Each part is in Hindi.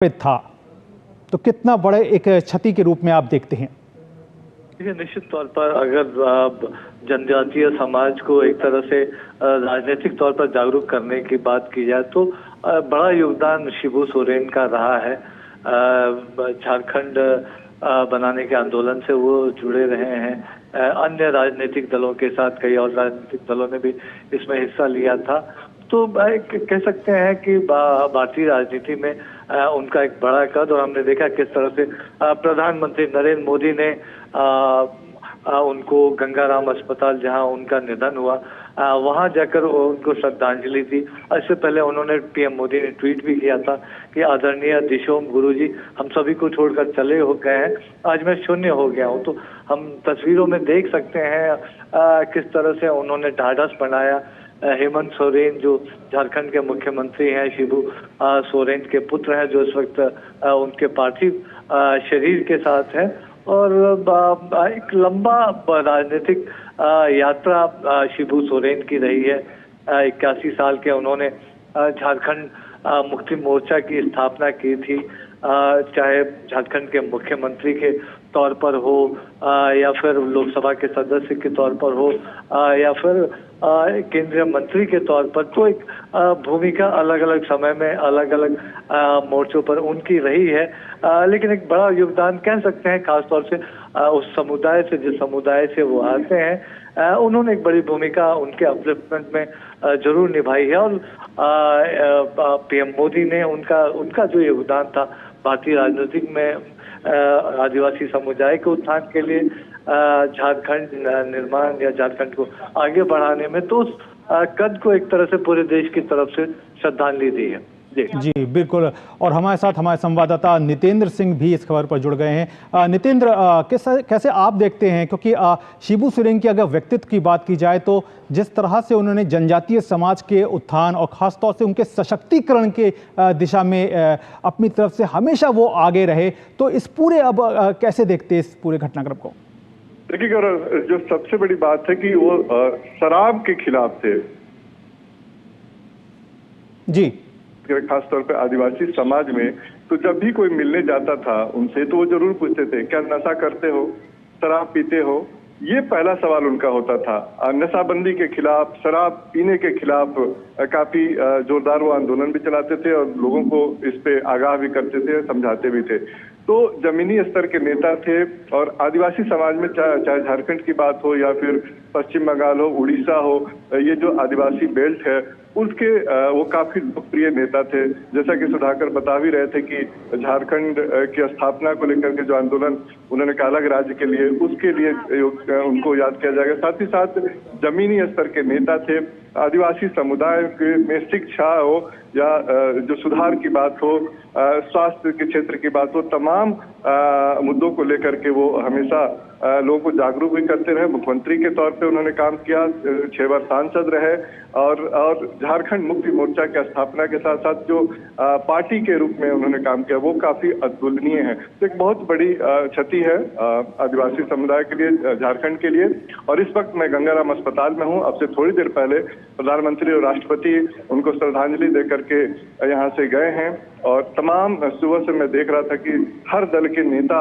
था, तो कितना बड़े एक क्षति के रूप में आप देखते हैं? देखिए, निश्चित तौर पर अगर जनजातीय समाज को एक तरह से राजनीतिक तौर पर जागरूक करने की बात की जाए तो बड़ा योगदान शिबू सोरेन का रहा है। झारखंड बनाने के आंदोलन से वो जुड़े रहे हैं। अन्य राजनीतिक दलों के साथ कई और राजनीतिक दलों ने भी इसमें हिस्सा लिया था। तो कह सकते हैं कि भारतीय राजनीति में उनका एक बड़ा कद, और हमने देखा किस तरह से प्रधानमंत्री नरेंद्र मोदी ने उनको गंगाराम अस्पताल, जहां उनका निधन हुआ, वहां जाकर उनको श्रद्धांजलि दी। इससे पहले उन्होंने पीएम मोदी ने ट्वीट भी किया था कि आदरणीय दिशोम गुरुजी हम सभी को छोड़कर चले हो गए हैं, आज मैं शून्य हो गया हूं। तो हम तस्वीरों में देख सकते हैं किस तरह से उन्होंने ढाढ़स बनाया। हेमंत सोरेन जो झारखंड के मुख्यमंत्री हैं, शिबू सोरेन के पुत्र हैं, जो इस वक्त उनके पार्थिव शरीर के साथ हैं, और एक लंबा राजनीतिक यात्रा शिबू सोरेन की रही है। 81 साल के उन्होंने झारखंड मुक्ति मोर्चा की स्थापना की थी, चाहे झारखंड के मुख्यमंत्री के तौर पर हो या फिर लोकसभा के सदस्य के तौर पर हो या फिर केंद्रीय मंत्री के तौर पर। तो एक भूमिका अलग अलग समय में अलग अलग मोर्चों पर उनकी रही है, लेकिन एक बड़ा योगदान कह सकते हैं, खासतौर से उस समुदाय से, जिस समुदाय से वो आते हैं, उन्होंने एक बड़ी भूमिका उनके अपलिफ्टमेंट में जरूर निभाई है। और पीएम मोदी ने उनका जो योगदान था भारतीय राजनीतिक में आदिवासी समुदाय के उत्थान के लिए, झारखंड निर्माण या झारखंड को आगे बढ़ाने में, तो उस कद को एक तरह से पूरे देश की तरफ से श्रद्धांजलि दी है। जी बिल्कुल। और हमारे साथ हमारे संवाददाता नितेंद्र सिंह भी इस खबर पर जुड़ गए हैं। नितेंद्र, कैसे आप देखते हैं, क्योंकि शिबू सोरेन की अगर व्यक्तित्व की बात की जाए तो जिस तरह से उन्होंने जनजातीय समाज के उत्थान और खासतौर से उनके सशक्तिकरण के दिशा में अपनी तरफ से हमेशा वो आगे रहे, तो इस पूरे अब कैसे देखते हैं इस पूरे घटनाक्रम को? देखिए, जो सबसे बड़ी बात है कि वो शराब के खिलाफ थे जी, खासतौर पे आदिवासी समाज में। तो जब भी कोई मिलने जाता था उनसे तो वो जरूर पूछते थे, क्या नशा करते हो, शराब पीते हो? ये पहला सवाल उनका होता था। नशाबंदी के खिलाफ, शराब पीने के खिलाफ काफी जोरदार वो आंदोलन भी चलाते थे और लोगों को इस पे आगाह भी करते थे, समझाते भी थे। तो जमीनी स्तर के नेता थे, और आदिवासी समाज में चाहे झारखंड की बात हो या फिर पश्चिम बंगाल हो, उड़ीसा हो, ये जो आदिवासी बेल्ट है उसके वो काफी लोकप्रिय नेता थे। जैसा कि सुधाकर बता भी रहे थे कि झारखंड की स्थापना को लेकर के जो आंदोलन उन्होंने कहा अलग राज्य के लिए, उसके लिए उनको याद किया जाएगा। साथ ही साथ जमीनी स्तर के नेता थे। आदिवासी समुदाय में शिक्षा हो या जो सुधार की बात हो, स्वास्थ्य के क्षेत्र की बात हो, तमाम मुद्दों को लेकर के वो हमेशा लोगों को जागरूक भी करते रहे। मुख्यमंत्री के तौर पे उन्होंने काम किया, 6 बार सांसद रहे, और झारखंड मुक्ति मोर्चा की स्थापना के साथ साथ जो पार्टी के रूप में उन्होंने काम किया वो काफी अतुलनीय है। तो एक बहुत बड़ी क्षति है आदिवासी समुदाय के लिए, झारखंड के लिए। और इस वक्त मैं गंगाराम अस्पताल में हूँ। अब से थोड़ी देर पहले प्रधानमंत्री और राष्ट्रपति उनको श्रद्धांजलि दे करके यहाँ से गए हैं, और तमाम सुबह से मैं देख रहा था कि हर दल के नेता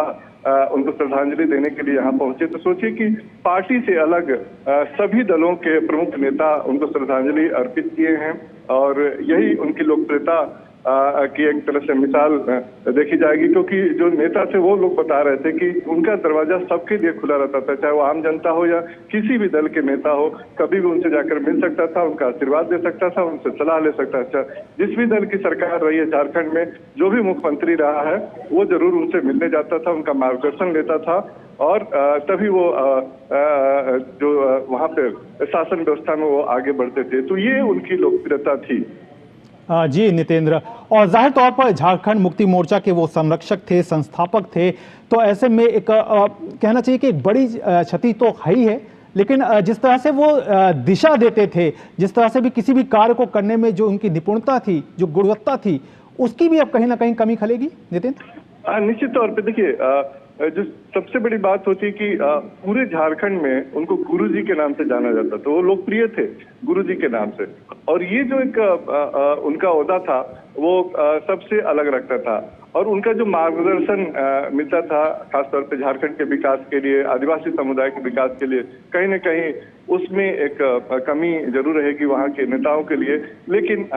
उनको श्रद्धांजलि देने के लिए यहाँ पहुंचे। तो सोचिए कि पार्टी से अलग सभी दलों के प्रमुख नेता उनको श्रद्धांजलि अर्पित किए हैं, और यही उनकी लोकप्रियता की एक तरह से मिसाल देखी जाएगी। क्योंकि जो नेता थे वो लोग बता रहे थे कि उनका दरवाजा सबके लिए खुला रहता था, चाहे वो आम जनता हो या किसी भी दल के नेता हो, कभी भी उनसे जाकर मिल सकता था, उनका आशीर्वाद दे सकता था, उनसे सलाह ले सकता था। जिस भी दल की सरकार रही है झारखंड में, जो भी मुख्यमंत्री रहा है, वो जरूर उनसे मिलने जाता था, उनका मार्गदर्शन लेता था, और तभी वो जो वहाँ पे शासन व्यवस्था में वो आगे बढ़ते थे। तो ये उनकी लोकप्रियता थी। जी नितेंद्र, और जाहिर तौर पर झारखंड मुक्ति मोर्चा के वो संरक्षक थे, संस्थापक थे, तो ऐसे में एक कहना चाहिए कि एक बड़ी क्षति तो है ही है, लेकिन जिस तरह से वो दिशा देते थे, जिस तरह से भी किसी भी कार्य को करने में जो उनकी निपुणता थी, जो गुणवत्ता थी, उसकी भी अब कहीं ना कहीं कमी खलेगी नितिन? निश्चित तौर पे देखिए, जो सबसे बड़ी बात होती कि पूरे झारखंड में उनको गुरुजी के नाम से जाना जाता, तो वो लोकप्रिय थे गुरुजी के नाम से। और ये जो एक उनका ओहदा था वो सबसे अलग रखता था, और उनका जो मार्गदर्शन मिलता था खासतौर पे झारखंड के विकास के लिए, आदिवासी समुदाय के विकास के लिए, कहीं न कहीं उसमें एक कमी जरूर रहेगी वहाँ के नेताओं के लिए। लेकिन